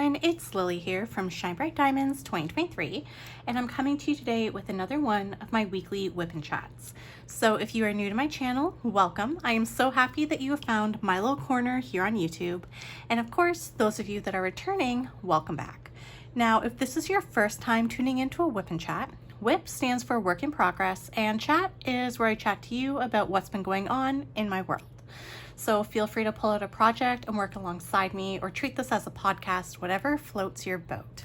everyone, it's Lily here from Shine Bright Diamonds 2023, and I'm coming to you today with another one of my weekly WIP'n chats. So if you are new to my channel, welcome. I am so happy that you have found my little corner here on YouTube, and of course, those of you that are returning, welcome back. Now, if this is your first time tuning into a WIP'n chat, WIP stands for Work in Progress, and chat is where I chat to you about what's been going on in my world. So feel free to pull out a project and work alongside me, or treat this as a podcast, whatever floats your boat.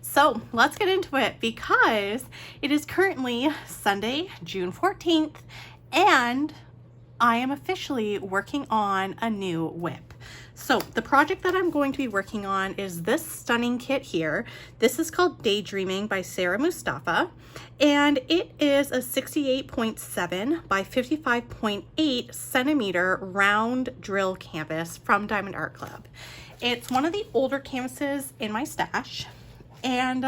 So let's get into it, because it is currently Sunday, June 14th, and I am officially working on a new WIP. So the project that I'm going to be working on is this stunning kit here. This is called Daydreaming by Sarah Mustafa, and it is a 68.7 by 55.8 centimeter round drill canvas from Diamond Art Club. It's one of the older canvases in my stash, and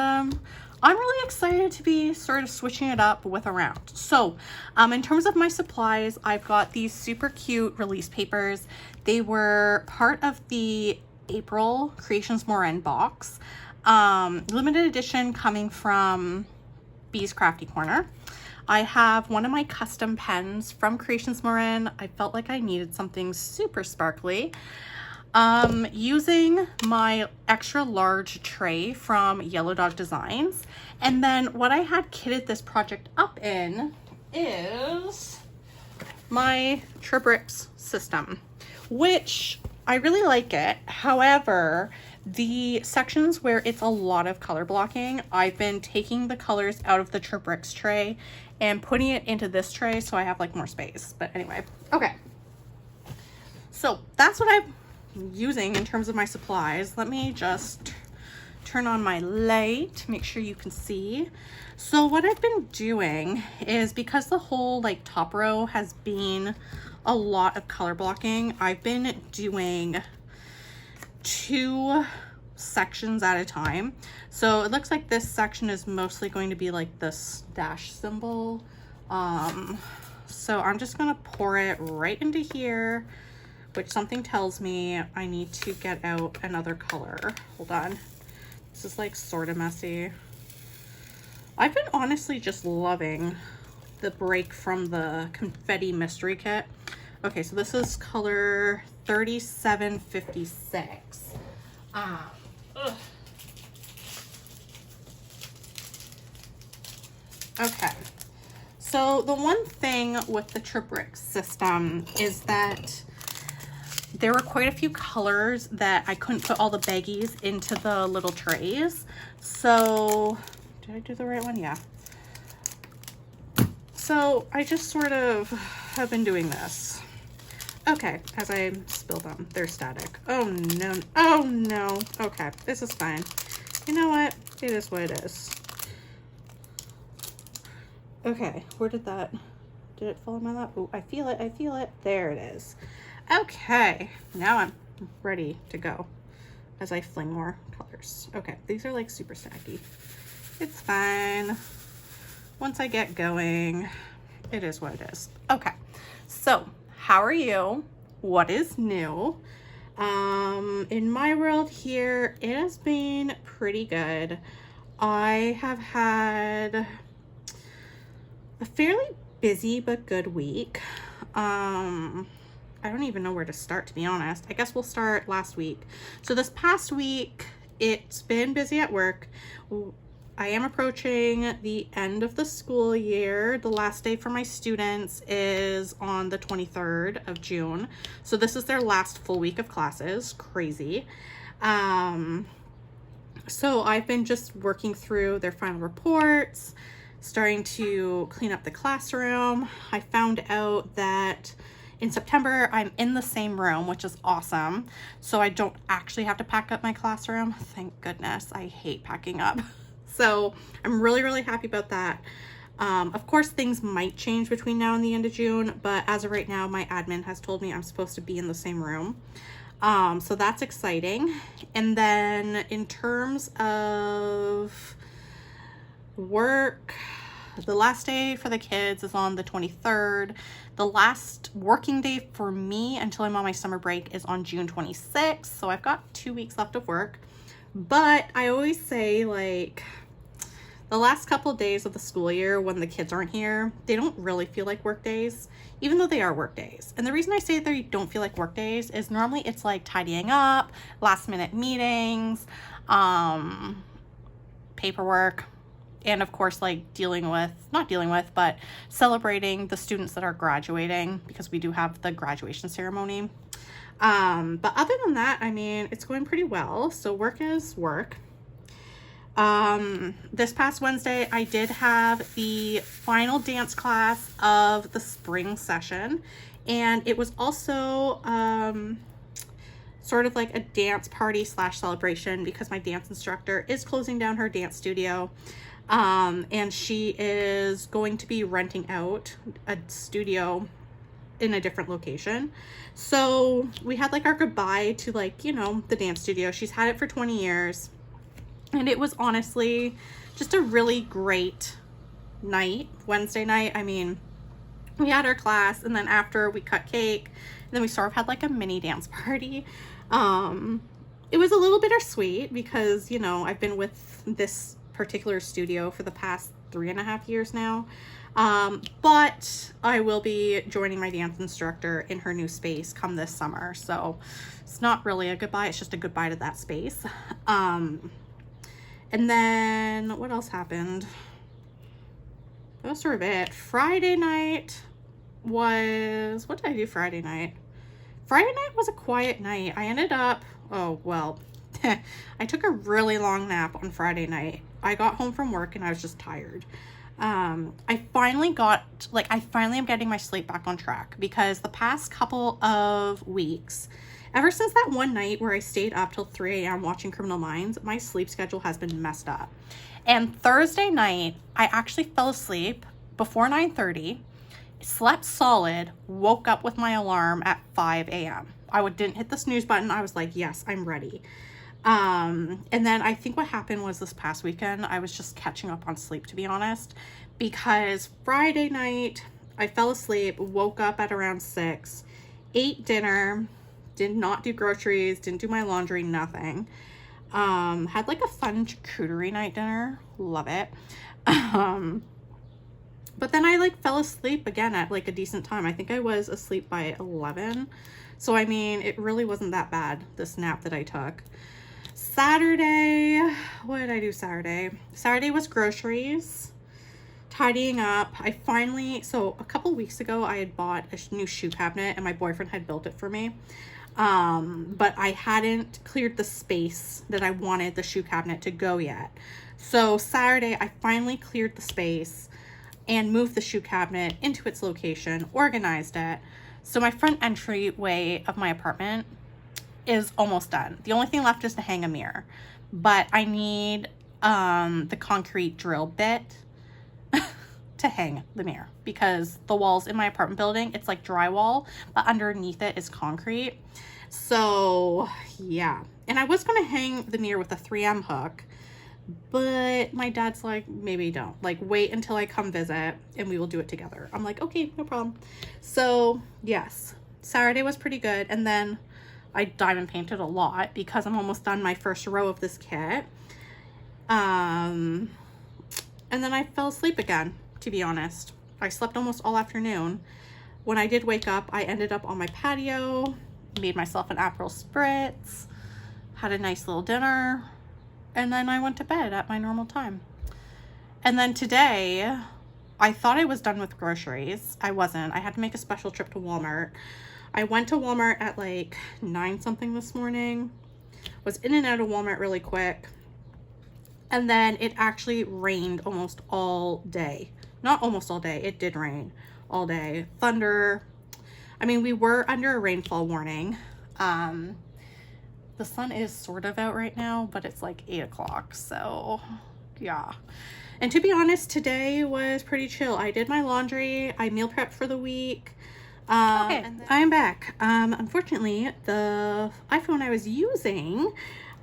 I'm really excited to be sort of switching it up with a round. So in terms of my supplies, I've got these super cute release papers. They were part of the April Creations Moran box, limited edition, coming from Bee's Crafty Corner. I have one of my custom pens from Creations Moran. I felt like I needed something super sparkly. Using my extra large tray from Yellow Dog Designs. And then what I had kitted this project up in is my Tribricks system, which I really like it. However, the sections where it's a lot of color blocking, I've been taking the colors out of the Tribricks tray and putting it into this tray so I have like more space. But anyway, okay. So that's what I'm using in terms of my supplies. Let me just turn on my light to make sure you can see. So what I've been doing is, because the whole like top row has been a lot of color blocking, I've been doing 2 sections at a time. So it looks like this section is mostly going to be like this dash symbol. So I'm just gonna pour it right into here, which something tells me I need to get out another color. Hold on. This is like sort of messy. I've been honestly just loving the break from the confetti mystery kit. Okay, so this is color 3756. Okay. So the one thing with the Tribricks system is that there were quite a few colors that I couldn't put all the baggies into the little trays. So, did I do the right one? Yeah. So I just sort of have been doing this. Okay, as I spill them, they're static. Oh no, oh no. Okay, this is fine. You know what? It is what it is. Okay, where did it fall in my lap? Oh, I feel it, I feel it. There it is. Okay, now I'm ready to go as I fling more colors. Okay, these are like super snacky. It's fine. Once I get going, it is what it is. Okay, so how are you? What is new? In my world here, it has been pretty good. I have had a fairly busy but good week. I don't even know where to start, to be honest. I guess we'll start last week. So this past week, it's been busy at work. I am approaching the end of the school year. The last day for my students is on the 23rd of June. So this is their last full week of classes. Crazy. So I've been just working through their final reports, starting to clean up the classroom. I found out that in September, I'm in the same room, which is awesome. So I don't actually have to pack up my classroom. Thank goodness. I hate packing up. So I'm really, really happy about that. Of course, things might change between now and the end of June, but as of right now, my admin has told me I'm supposed to be in the same room. So that's exciting. And then in terms of work, the last day for the kids is on the 23rd. The last working day for me until I'm on my summer break is on June 26th. So I've got 2 weeks left of work. But I always say, like, the last couple of days of the school year when the kids aren't here, they don't really feel like work days, even though they are work days. And the reason I say they don't feel like work days is normally it's like tidying up, last minute meetings, paperwork, and of course, like not dealing with, but celebrating the students that are graduating, because we do have the graduation ceremony. But other than that, I mean, it's going pretty well. So work is work. This past Wednesday, I did have the final dance class of the spring session, and it was also, sort of like a dance party / celebration, because my dance instructor is closing down her dance studio. And she is going to be renting out a studio in a different location. So we had like our goodbye to, like, you know, the dance studio. She's had it for 20 years. And it was honestly just a really great night, Wednesday night. I mean, we had our class, and then after we cut cake, and then we sort of had like a mini dance party. It was a little bittersweet because, you know, I've been with this particular studio for the past 3.5 years now. But I will be joining my dance instructor in her new space come this summer. So it's not really a goodbye. It's just a goodbye to that space. And then what else happened? That was sort of it. Friday night was, what did I do Friday night? Friday night was a quiet night. I ended up, oh, well, I took a really long nap on Friday night. I got home from work and I was just tired. I finally am getting my sleep back on track, because the past couple of weeks, ever since that one night where I stayed up till 3 a.m. watching Criminal Minds, my sleep schedule has been messed up. And Thursday night, I actually fell asleep before 9:30, slept solid, woke up with my alarm at 5 a.m. I didn't hit the snooze button. I was like, yes, I'm ready. And then I think what happened was this past weekend, I was just catching up on sleep, to be honest, because Friday night I fell asleep, woke up at around 6, ate dinner, did not do groceries, didn't do my laundry, nothing. Had like a fun charcuterie night dinner. Love it. But then I like fell asleep again at like a decent time. I think I was asleep by 11. So, I mean, it really wasn't that bad, this nap that I took. Saturday, what did I do Saturday? Saturday was groceries, tidying up. So a couple weeks ago, I had bought a new shoe cabinet and my boyfriend had built it for me. But I hadn't cleared the space that I wanted the shoe cabinet to go yet. So Saturday, I finally cleared the space and moved the shoe cabinet into its location, organized it. So my front entryway of my apartment is almost done. The only thing left is to hang a mirror, but I need the concrete drill bit to hang the mirror, because the walls in my apartment building, it's like drywall, but underneath it is concrete. So yeah, and I was going to hang the mirror with a 3M hook, but my dad's like, maybe don't, like, wait until I come visit and we will do it together. I'm like, okay, no problem. So yes, Saturday was pretty good. And then I diamond painted a lot because I'm almost done my first row of this kit. And then I fell asleep again, to be honest. I slept almost all afternoon. When I did wake up, I ended up on my patio, made myself an Aperol Spritz, had a nice little dinner, and then I went to bed at my normal time. And then today, I thought I was done with groceries. I wasn't. I had to make a special trip to Walmart. I went to Walmart at like 9 something this morning. Was in and out of Walmart really quick. And then it actually rained almost all day. Not almost all day. It did rain all day. Thunder. I mean, we were under a rainfall warning. The sun is sort of out right now, but it's like 8 o'clock. So yeah. And to be honest, today was pretty chill. I did my laundry. I meal prepped for the week. Okay, I'm back. Unfortunately, the iPhone I was using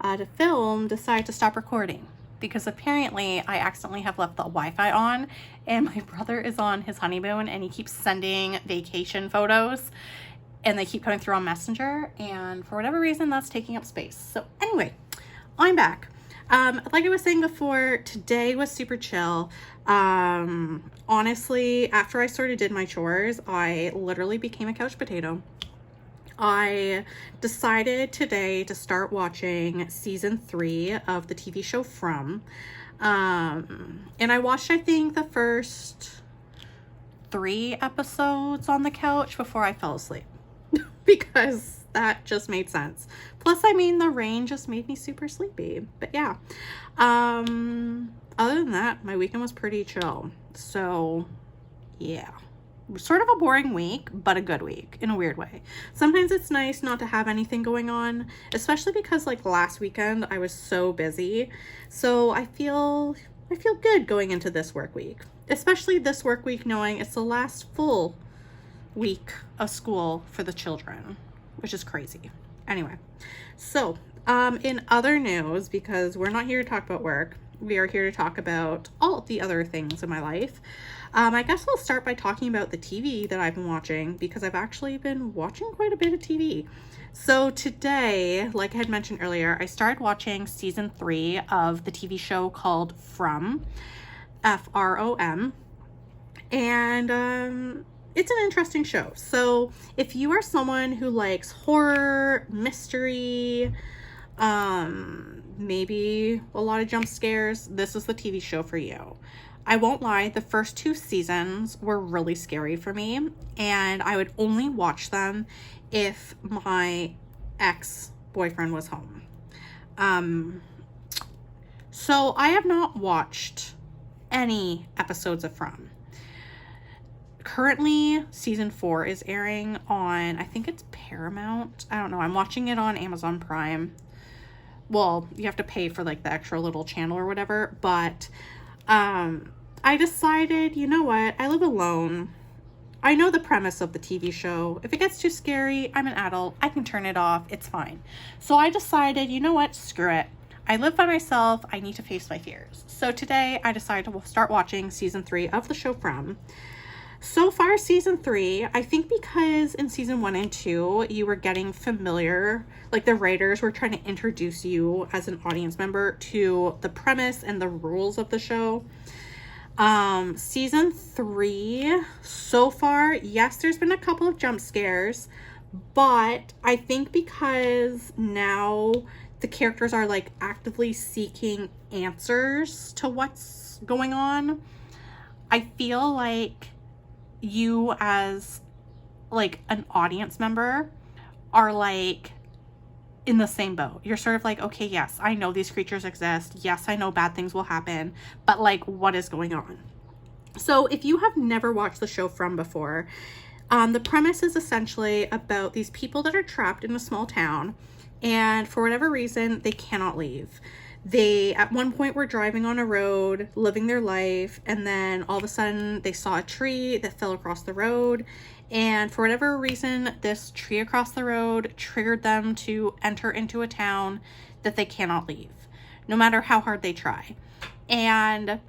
to film decided to stop recording, because apparently I accidentally have left the Wi-Fi on, and my brother is on his honeymoon and he keeps sending vacation photos and they keep coming through on Messenger, and for whatever reason that's taking up space. So anyway, I'm back. Like I was saying before, today was super chill. Honestly, after I sort of did my chores, I literally became a couch potato. I decided today to start watching season 3 of the TV show From. And I watched, I think, the first 3 episodes on the couch before I fell asleep because that just made sense. Plus, I mean, the rain just made me super sleepy. But yeah, other than that, my weekend was pretty chill. So yeah, sort of a boring week, but a good week in a weird way. Sometimes it's nice not to have anything going on, especially because like last weekend I was so busy. So I feel good going into this work week, especially this work week, knowing it's the last full week of school for the children, which is crazy. Anyway, so in other news, because we're not here to talk about work, we are here to talk about all the other things in my life. I guess I'll start by talking about the TV that I've been watching, because I've actually been watching quite a bit of TV. So today, like I had mentioned earlier, I started watching season 3 of the TV show called From, From, and it's an interesting show. So if you are someone who likes horror, mystery, maybe a lot of jump scares, this is the TV show for you. I won't lie, the first 2 seasons were really scary for me, and I would only watch them if my ex-boyfriend was home. So I have not watched any episodes of From. Currently, season 4 is airing on, I think it's Paramount. I don't know. I'm watching it on Amazon Prime. Well, you have to pay for like the extra little channel or whatever, but I decided, you know what? I live alone. I know the premise of the TV show. If it gets too scary, I'm an adult. I can turn it off. It's fine. So I decided, you know what? Screw it. I live by myself. I need to face my fears. So today I decided to start watching season 3 of the show From. So far, season 3, I think because in season 1 and 2, you were getting familiar, like the writers were trying to introduce you as an audience member to the premise and the rules of the show. Season 3, so far, yes, there's been a couple of jump scares, but I think because now the characters are like actively seeking answers to what's going on, I feel like you as like an audience member are like in the same boat. You're sort of like, okay, yes, I know these creatures exist. Yes, I know bad things will happen, but like, what is going on? So if you have never watched the show From before, the premise is essentially about these people that are trapped in a small town, and for whatever reason, they cannot leave. They, at one point, were driving on a road, living their life, and then all of a sudden they saw a tree that fell across the road, and for whatever reason, this tree across the road triggered them to enter into a town that they cannot leave, no matter how hard they try. And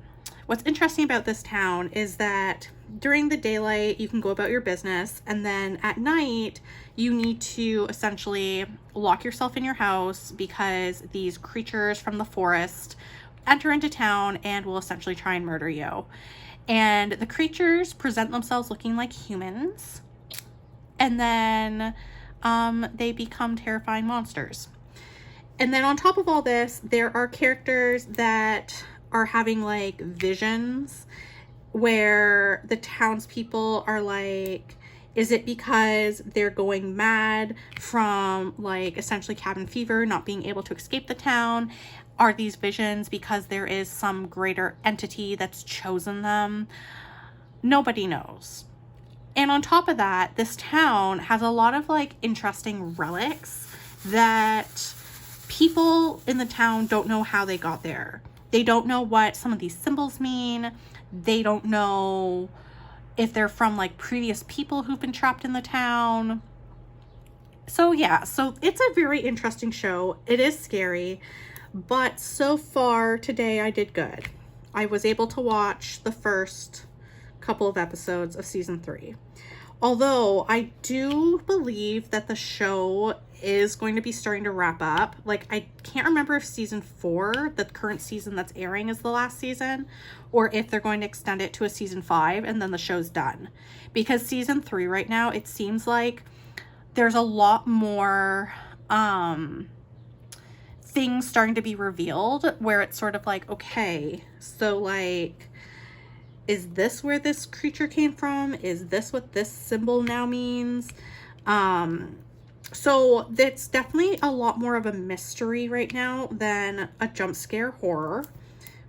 what's interesting about this town is that during the daylight, you can go about your business, and then at night, you need to essentially lock yourself in your house because these creatures from the forest enter into town and will essentially try and murder you. And the creatures present themselves looking like humans, and then they become terrifying monsters. And then on top of all this, there are characters that are having like visions where the townspeople are like, is it because they're going mad from like essentially cabin fever, not being able to escape the town? Are these visions because there is some greater entity that's chosen them? Nobody knows. And on top of that, this town has a lot of like interesting relics that people in the town don't know how they got there. They don't know what some of these symbols mean. They don't know if they're from like previous people who've been trapped in the town. So yeah, so it's a very interesting show. It is scary, but so far today I did good. I was able to watch the first couple of episodes of season 3. Although I do believe that the show is going to be starting to wrap up. Like, I can't remember if season 4, the current season that's airing, is the last season, or if they're going to extend it to a season 5 and then the show's done. Because season 3 right now, it seems like there's a lot more things starting to be revealed where it's sort of like, okay, so like, is this where this creature came from? Is this what this symbol now means? So it's definitely a lot more of a mystery right now than a jump scare horror.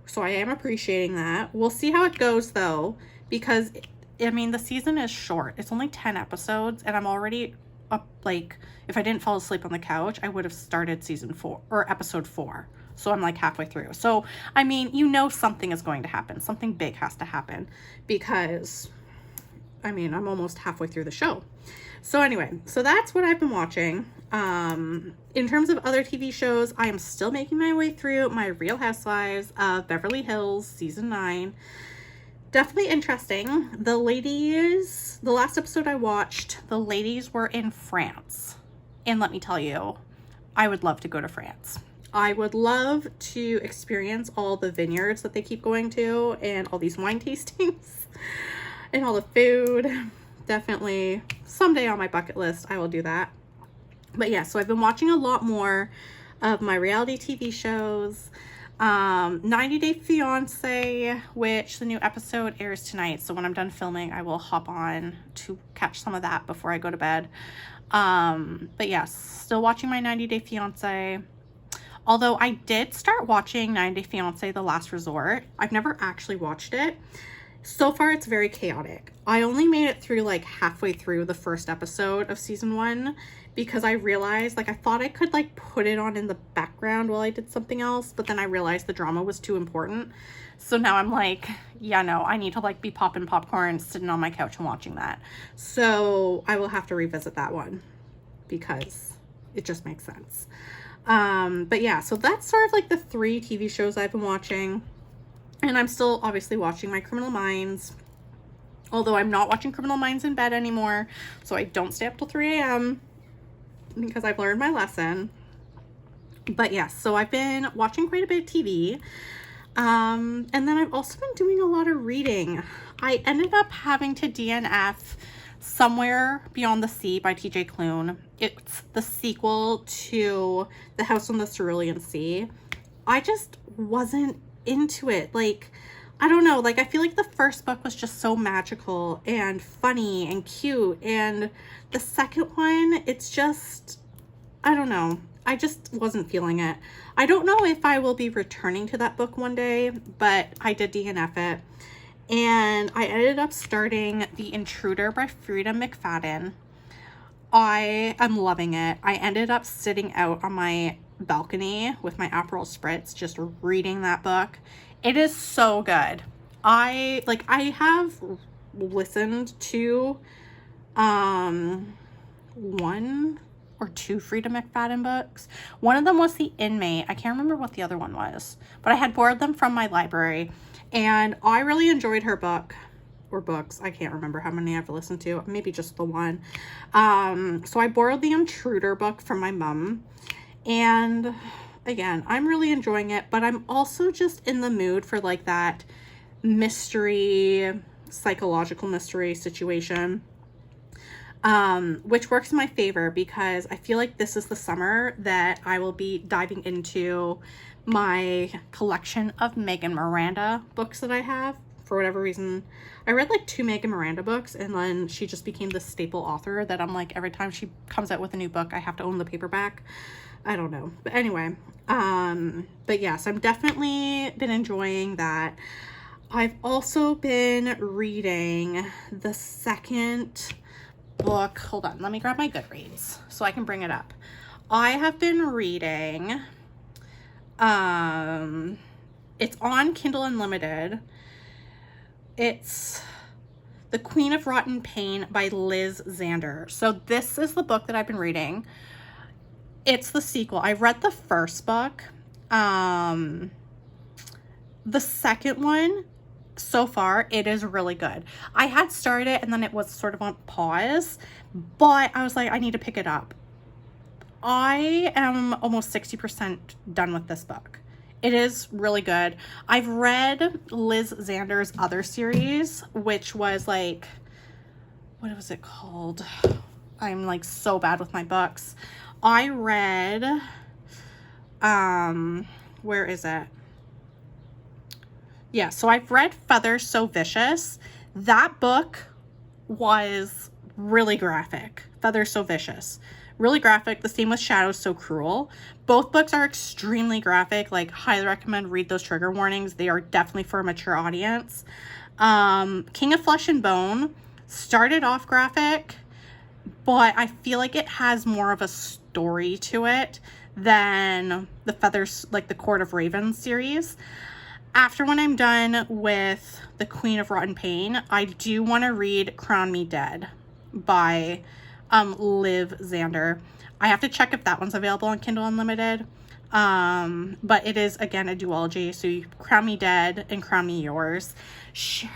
So I am appreciating that. We'll see how it goes though, because I mean, the season is short. It's only 10 episodes and I'm already up, like, if I didn't fall asleep on the couch, I would have started season 4 or episode 4. So I'm like halfway through. So, I mean, you know, something is going to happen. Something big has to happen because, I mean, I'm almost halfway through the show. So anyway, so that's what I've been watching. In terms of other TV shows, I am still making my way through my Real Housewives of Beverly Hills season 9. Definitely interesting. The last episode I watched, the ladies were in France. And let me tell you, I would love to go to France. I would love to experience all the vineyards that they keep going to and all these wine tastings and all the food. Definitely someday on my bucket list, I will do that. But yeah, so I've been watching a lot more of my reality TV shows. 90 Day Fiance, which the new episode airs tonight. So when I'm done filming, I will hop on to catch some of that before I go to bed. But yes, still watching my 90 Day Fiance. Although I did start watching 90 Day Fiance The Last Resort. I've never actually watched it. So far, it's very chaotic. I only made it through like halfway through the first episode of season 1 because I realized, like, I thought I could like put it on in the background while I did something else, but then I realized the drama was too important. So now I'm like, yeah, no, I need to like be popping popcorn, sitting on my couch and watching that. So I will have to revisit that one because it just makes sense. But yeah, so that's sort of like the 3 TV shows I've been watching. And I'm still obviously watching my Criminal Minds. Although I'm not watching Criminal Minds in bed anymore. So I don't stay up till 3 a.m. because I've learned my lesson. But yes, so I've been watching quite a bit of TV. And then I've also been doing a lot of reading. I ended up having to DNF Somewhere Beyond the Sea by TJ Klune. It's the sequel to The House on the Cerulean Sea. I just wasn't into it. Like, I don't know, like, I feel like the first book was just so magical and funny and cute, and the second one, it's just, I don't know, I just wasn't feeling it. I don't know if I will be returning to that book one day, but I did DNF it, and I ended up starting The Intruder by Frida McFadden. I am loving it. I ended up sitting out on my balcony with my Aperol Spritz, just reading that book. It is so good. I have listened to 1 or 2 Frida McFadden books. One of them was The Inmate. I can't remember what the other one was, but I had borrowed them from my library, and I really enjoyed her book. Or books. I can't remember how many I've listened to. Maybe just the one. So I borrowed the Intruder book from my mom. And again, I'm really enjoying it. But I'm also just in the mood for like that mystery, psychological mystery situation. Which works in my favor because I feel like this is the summer that I will be diving into my collection of Megan Miranda books that I have. For whatever reason, I read like 2 Megan Miranda books, and then she just became the staple author that I'm like, every time she comes out with a new book, I have to own the paperback. I don't know. But anyway, but yes, I'm definitely been enjoying that. I've also been reading the second book. Hold on, let me grab my Goodreads so I can bring it up. I have been reading, it's on Kindle Unlimited. It's The Queen of Rotten Pain by Liz Zander. So this is the book that I've been reading. It's the sequel. I read the first book. The second one, so far, it is really good. I had started it and then it was sort of on pause, but I was like, I need to pick it up. I am almost 60% done with this book. It is really good. I've read Liz Xander's other series, which was like, what was it called? I'm like so bad with my books. I read, where is it? Yeah, so I've read Feather So Vicious. That book was really graphic. Feather So Vicious. Really graphic. The same with Shadows So Cruel. Both books are extremely graphic. Like, highly recommend read those trigger warnings. They are definitely for a mature audience. King of Flesh and Bone started off graphic, but I feel like it has more of a story to it than the Feathers, like the Court of Ravens series. After when I'm done with The Queen of Rotten Pain, I do want to read Crown Me Dead by Liv Xander. I have to check if that one's available on Kindle Unlimited. But it is, again, a duology. So you Crown Me Dead and Crown Me Yours.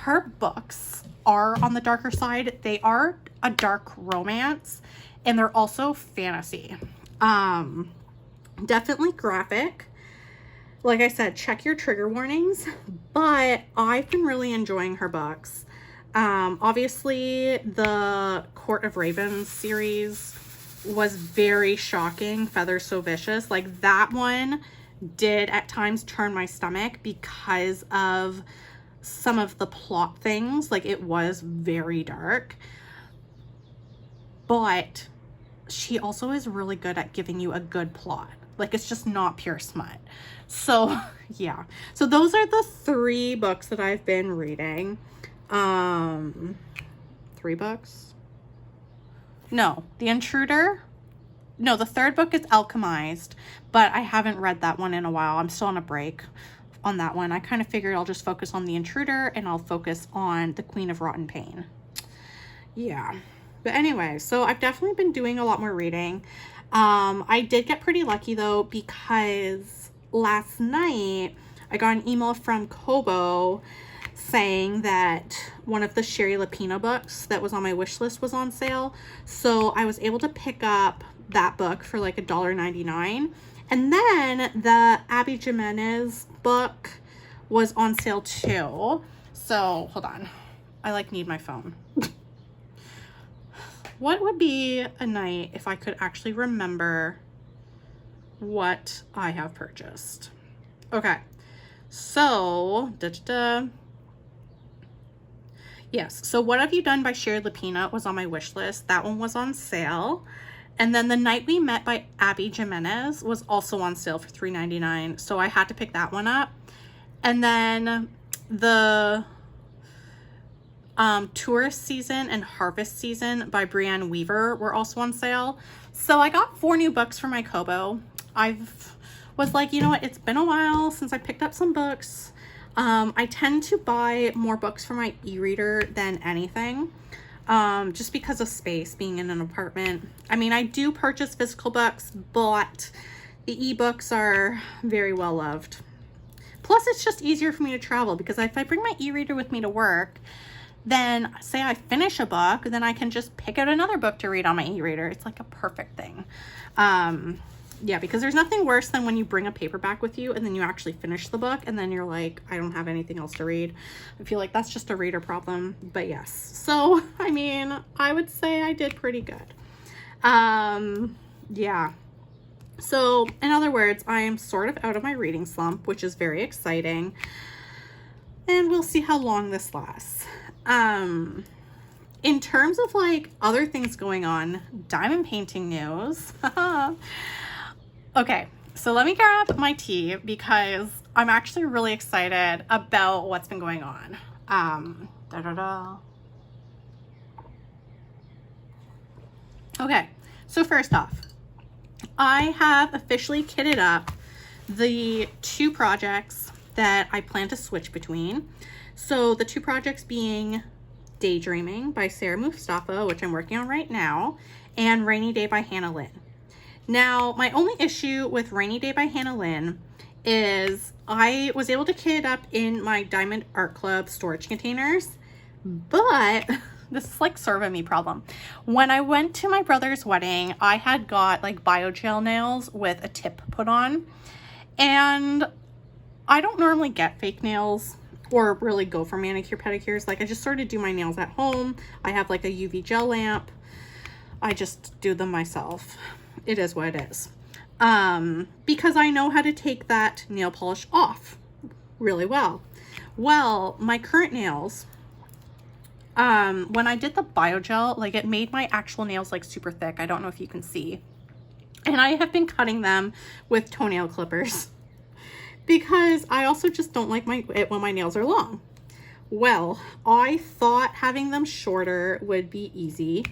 Her books are on the darker side. They are a dark romance, and they're also fantasy. Definitely graphic. Like I said, check your trigger warnings, but I've been really enjoying her books. Obviously, the Court of Ravens series was very shocking. Feather So Vicious. Like, that one did at times turn my stomach because of some of the plot things. Like, it was very dark. But she also is really good at giving you a good plot. Like, it's just not pure smut. So, yeah. So those are the 3 books that I've been reading. 3 books? No, The Intruder. No, the 3rd book is Alchemized, but I haven't read that one in a while. I'm still on a break on that one. I kind of figured I'll just focus on The Intruder and I'll focus on The Queen of Rotten Pain. Yeah. But anyway, so I've definitely been doing a lot more reading. I did get pretty lucky though, because last night I got an email from Kobo saying that one of the Sherry Lapina books that was on my wish list was on sale. So I was able to pick up that book for like $1.99. And then the Abby Jimenez book was on sale too. So hold on. I like need my phone. What would be a night if I could actually remember what I have purchased? Okay, so yes, so What Have You Done by Sherry Lapina was on my wish list. That one was on sale. And then The Night We Met by Abby Jimenez was also on sale for $3.99. So I had to pick that one up. And then the Tourist Season and Harvest Season by Brianne Weaver were also on sale. So I got 4 new books for my Kobo. Was like, you know what, it's been a while since I picked up some books. I tend to buy more books for my e-reader than anything, just because of space, being in an apartment. I mean, I do purchase physical books, but the ebooks are very well loved. Plus, it's just easier for me to travel, because if I bring my e-reader with me to work, then say I finish a book, then I can just pick out another book to read on my e-reader. It's like a perfect thing. Yeah, because there's nothing worse than when you bring a paperback with you and then you actually finish the book and then you're like, I don't have anything else to read. I feel like that's just a reader problem, but yes. So, I mean, I would say I did pretty good. Yeah. So, in other words, I am sort of out of my reading slump, which is very exciting. And we'll see how long this lasts. In terms of like other things going on, diamond painting news. Okay, so let me grab my tea because I'm actually really excited about what's been going on. Okay, so first off, I have officially kitted up the 2 projects that I plan to switch between. So the 2 projects being Daydreaming by Sarah Mustafa, which I'm working on right now, and Rainy Day by Hannah Lynn. Now, my only issue with Rainy Day by Hannah Lynn is I was able to kit it up in my Diamond Art Club storage containers, but this is like sort of a me problem. When I went to my brother's wedding, I had got like biogel nails with a tip put on, and I don't normally get fake nails or really go for manicure pedicures. Like, I just sort of do my nails at home. I have like a UV gel lamp. I just do them myself. It is what it is. Because I know how to take that nail polish off really well. Well, my current nails, when I did the biogel, like, it made my actual nails like super thick. I don't know if you can see. And I have been cutting them with toenail clippers because I also just don't like it when my nails are long. Well, I thought having them shorter would be easy.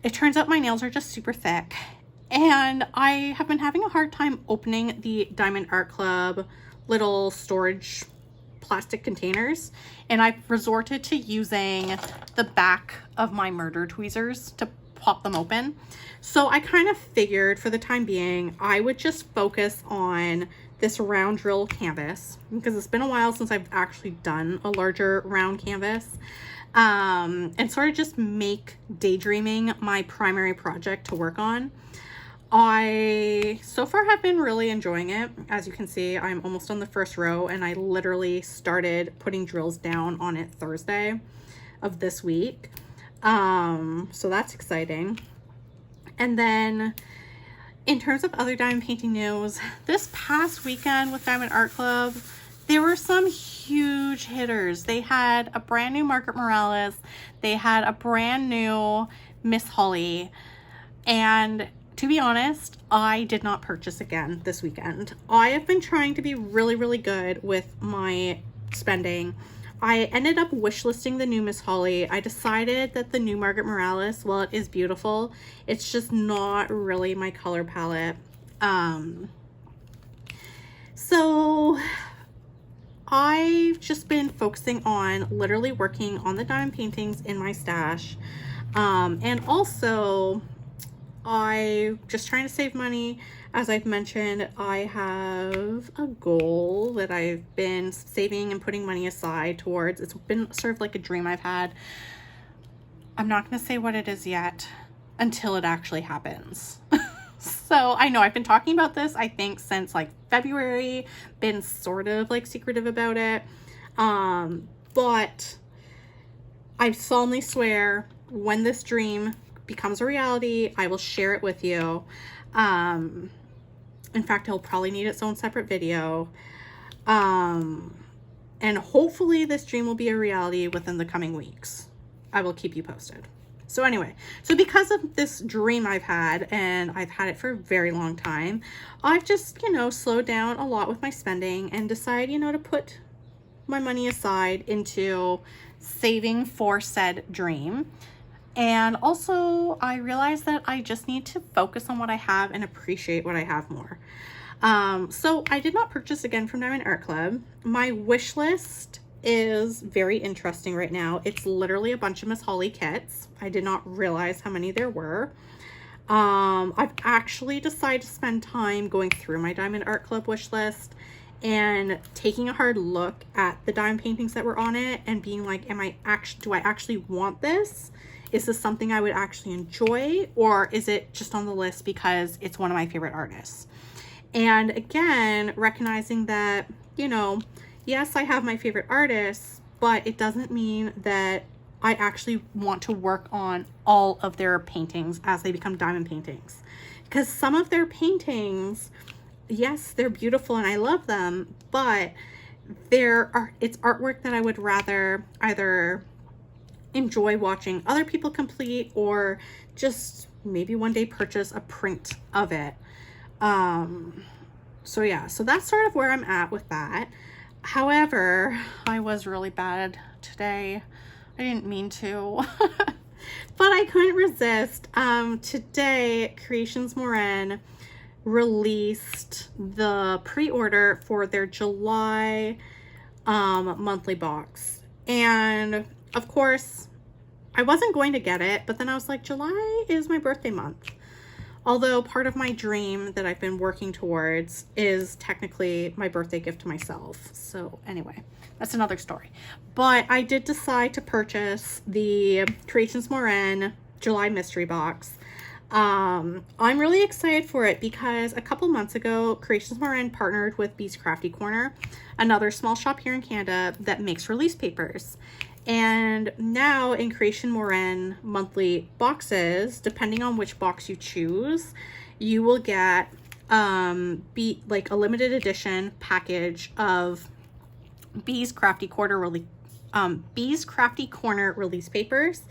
It turns out my nails are just super thick, and I have been having a hard time opening the Diamond Art Club little storage plastic containers, and I've resorted to using the back of my murder tweezers to pop them open. So I kind of figured for the time being, I would just focus on this round drill canvas, because it's been a while since I've actually done a larger round canvas, and sort of just make daydreaming my primary project to work on. I so far have been really enjoying it. As you can see, I'm almost on the first row, and I literally started putting drills down on it Thursday of this week. So that's exciting. And then in terms of other diamond painting news, this past weekend with Diamond Art Club, there were some huge hitters. They had a brand new Margaret Morales. They had a brand new Miss Holly. And to be honest, I did not purchase again this weekend. I have been trying to be really, really good with my spending. I ended up wish listing the new Miss Holly. I decided that the new Margaret Morales, while it is beautiful, it's just not really my color palette. So I've just been focusing on literally working on the diamond paintings in my stash. And also I'm just trying to save money. As I've mentioned, I have a goal that I've been saving and putting money aside towards. It's been sort of like a dream I've had. I'm not going to say what it is yet until it actually happens. So I know I've been talking about this, I think, since like February, been sort of like secretive about it. But I solemnly swear, when this dream becomes a reality, I will share it with you. In fact, it'll probably need its own separate video. And hopefully this dream will be a reality within the coming weeks. I will keep you posted. So anyway, so because of this dream I've had, and I've had it for a very long time, I've just, slowed down a lot with my spending and decided, to put my money aside into saving for said dream. And also, I realized that I just need to focus on what I have and appreciate what I have more. So I did not purchase again from Diamond Art Club. My wish list is very interesting right now. It's literally a bunch of Miss Holly kits. I did not realize how many there were. I've actually decided to spend time going through my Diamond Art Club wish list and taking a hard look at the diamond paintings that were on it and being like, do I actually want this? Is this something I would actually enjoy, or is it just on the list because it's one of my favorite artists? And again, recognizing that, yes, I have my favorite artists, but it doesn't mean that I actually want to work on all of their paintings as they become diamond paintings. Because some of their paintings, yes, they're beautiful and I love them, but it's artwork that I would rather either enjoy watching other people complete or just maybe one day purchase a print of it. So yeah, so that's sort of where I'm at with that. However, I was really bad today. I didn't mean to, but I couldn't resist. Today, Creations Moran released the pre-order for their July monthly box. And of course, I wasn't going to get it, but then I was like, July is my birthday month. Although part of my dream that I've been working towards is technically my birthday gift to myself. So anyway, that's another story. But I did decide to purchase the Creations Moran July mystery box. I'm really excited for it because a couple months ago, Creations Moran partnered with Bee's Crafty Corner, another small shop here in Canada that makes release papers. And now in Creation Moran monthly boxes, depending on which box you choose, you will get like a limited edition package of Bee's Crafty Corner release papers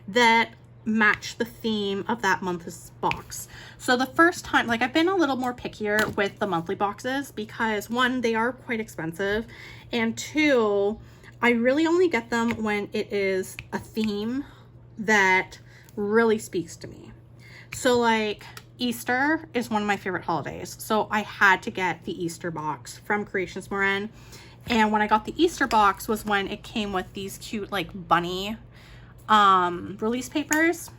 that match the theme of that month's box. So the first time, like, I've been a little more pickier with the monthly boxes because one, they are quite expensive, and two, I really only get them when it is a theme that really speaks to me. So like Easter is one of my favorite holidays, so I had to get the Easter box from Creations Moran. And when I got the Easter box was when it came with these cute like bunny release papers.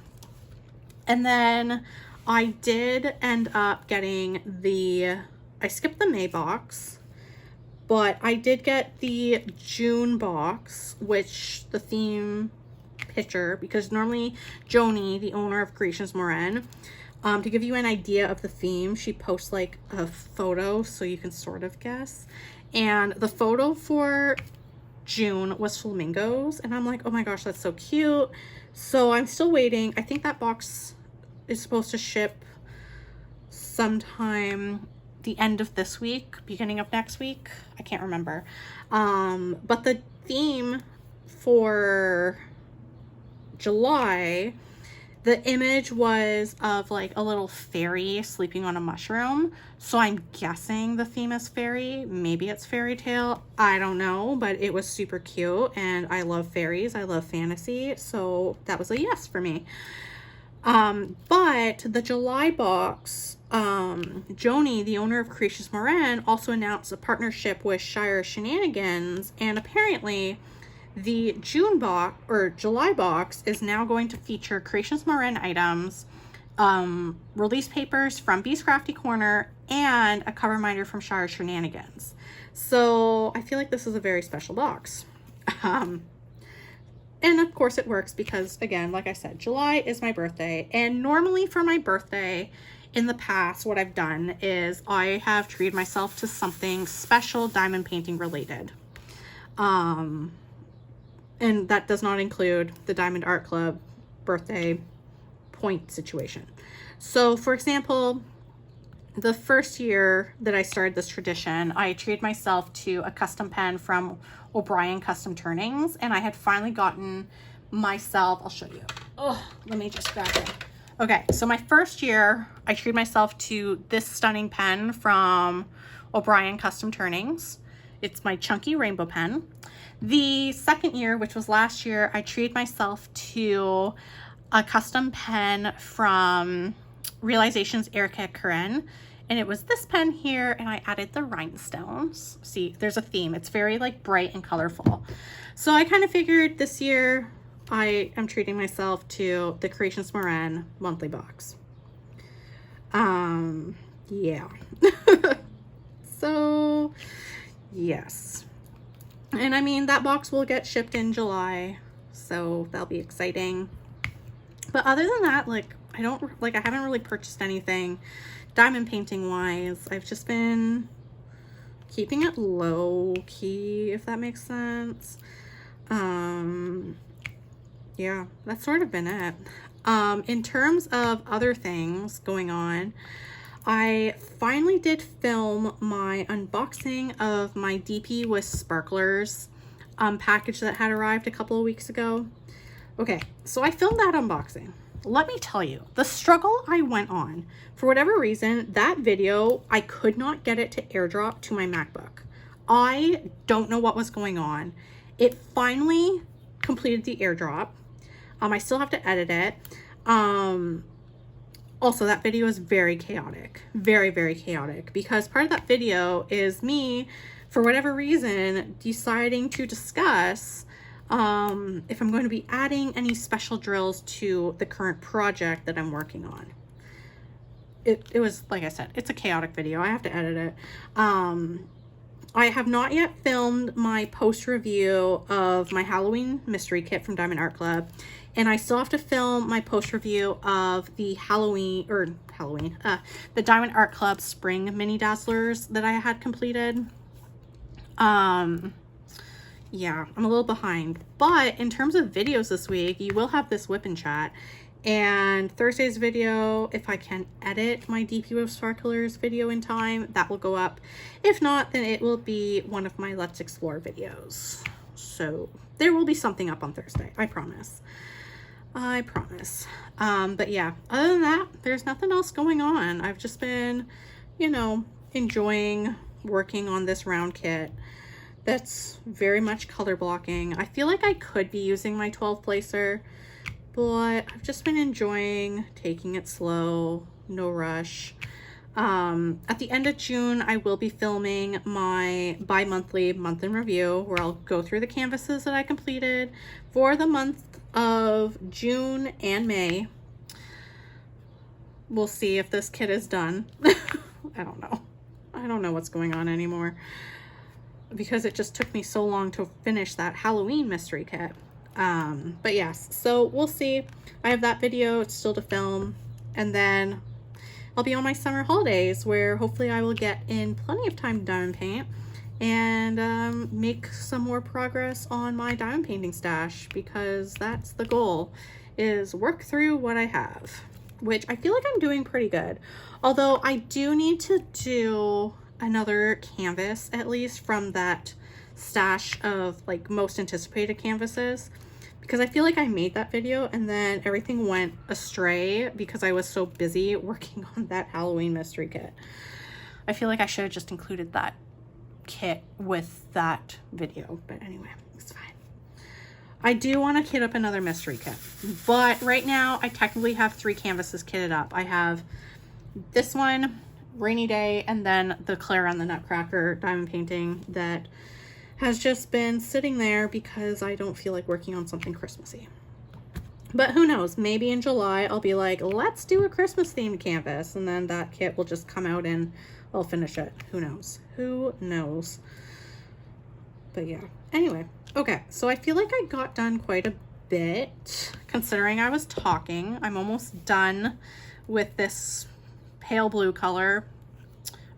And then I did end up getting I skipped the May box, but I did get the June box, which the theme picture, because normally Joni, the owner of Creations Moran, to give you an idea of the theme, she posts like a photo so you can sort of guess. And the photo for June was flamingos, and I'm like, oh my gosh, that's so cute. So I'm still waiting. I think that box is supposed to ship sometime the end of this week, beginning of next week. I can't remember. But the theme for July, the image was of like a little fairy sleeping on a mushroom. So I'm guessing the theme is fairy. Maybe it's fairy tale. I don't know, but it was super cute and I love fairies. I love fantasy. So that was a yes for me. But the July box, Joni, the owner of Creations Moran, also announced a partnership with Shire Shenanigans, and apparently the June box or July box is now going to feature Creations Moran items, release papers from Bee's Crafty Corner, and a cover reminder from Shire Shenanigans. So I feel like this is a very special box. And of course it works because, again, like I said, July is my birthday. And normally for my birthday in the past, what I've done is I have treated myself to something special diamond painting related. And that does not include the Diamond Art Club birthday point situation. So for example, the first year that I started this tradition, I treated myself to a custom pen from O'Brien Custom Turnings, and I had finally gotten myself, I'll show you. Oh, let me just grab it. Okay, so my first year, I treated myself to this stunning pen from O'Brien Custom Turnings. It's my chunky rainbow pen. The second year, which was last year, I treated myself to a custom pen from Realizations Erica Karen, and it was this pen here, and I added the rhinestones. See, there's a theme. It's very like bright and colorful. So I kind of figured this year I am treating myself to the Creations Moran monthly box. Yeah. So yes. And I mean, that box will get shipped in July, so that'll be exciting. But other than that, like, I haven't really purchased anything diamond painting wise. I've just been keeping it low key, if that makes sense. Yeah, that's sort of been it. In terms of other things going on, I finally did film my unboxing of my DP with Sparklers package that had arrived a couple of weeks ago. Okay, so I filmed that unboxing. Let me tell you, the struggle I went on, for whatever reason, that video, I could not get it to airdrop to my MacBook. I don't know what was going on. It finally completed the airdrop. I still have to edit it. Also, that video is very chaotic, very, very chaotic, because part of that video is me, for whatever reason, deciding to discuss if I'm going to be adding any special drills to the current project that I'm working on. it was, like I said, it's a chaotic video. I have to edit it. I have not yet filmed my post review of my Halloween mystery kit from Diamond Art Club. And I still have to film my post review of the the Diamond Art Club spring mini dazzlers that I had completed. Yeah, I'm a little behind, but in terms of videos this week, you will have this WIP'n chat, and Thursday's video, if I can edit my DP with Sparklers video in time, that will go up. If not, then it will be one of my Let's Explore videos. So there will be something up on Thursday, I promise. I promise. But yeah, other than that, there's nothing else going on. I've just been, you know, enjoying working on this round kit. That's very much color blocking. I feel like I could be using my 12 placer, but I've just been enjoying taking it slow, no rush. At the end of June, I will be filming my bi-monthly month in review, where I'll go through the canvases that I completed for the month of June and May. We'll see if this kit is done. I don't know. I don't know what's going on anymore, because it just took me so long to finish that Halloween mystery kit. But yes, so we'll see. I have that video still to film, and then I'll be on my summer holidays, where hopefully I will get in plenty of time to diamond paint and make some more progress on my diamond painting stash, because that's the goal, is work through what I have, which I feel like I'm doing pretty good. Although I do need to do another canvas, at least from that stash of like most anticipated canvases, because I feel like I made that video and then everything went astray because I was so busy working on that Halloween mystery kit. I feel like I should have just included that kit with that video, but anyway, it's fine. I do want to kit up another mystery kit, but right now I technically have 3 canvases kitted up. I have this one, Rainy Day, and then the Claire on the Nutcracker diamond painting that has just been sitting there because I don't feel like working on something Christmassy. But who knows, maybe in July I'll be like, let's do a Christmas themed canvas, and then that kit will just come out and I'll finish it. Who knows? Who knows? But yeah, anyway, okay, so I feel like I got done quite a bit considering I was talking. I'm almost done with this pale blue color.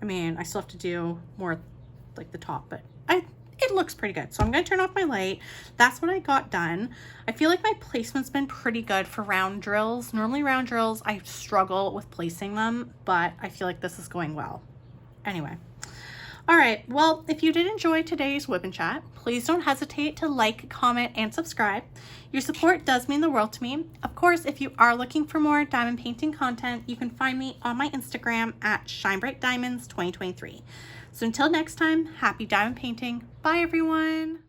I mean, I still have to do more like the top, but it looks pretty good. So I'm going to turn off my light. That's what I got done. I feel like my placement's been pretty good for round drills. Normally round drills, I struggle with placing them, but I feel like this is going well. Anyway. All right, well, if you did enjoy today's WIP'n chat, please don't hesitate to like, comment, and subscribe. Your support does mean the world to me. Of course, if you are looking for more diamond painting content, you can find me on my Instagram at ShineBrightDiamonds2023. So until next time, happy diamond painting. Bye, everyone.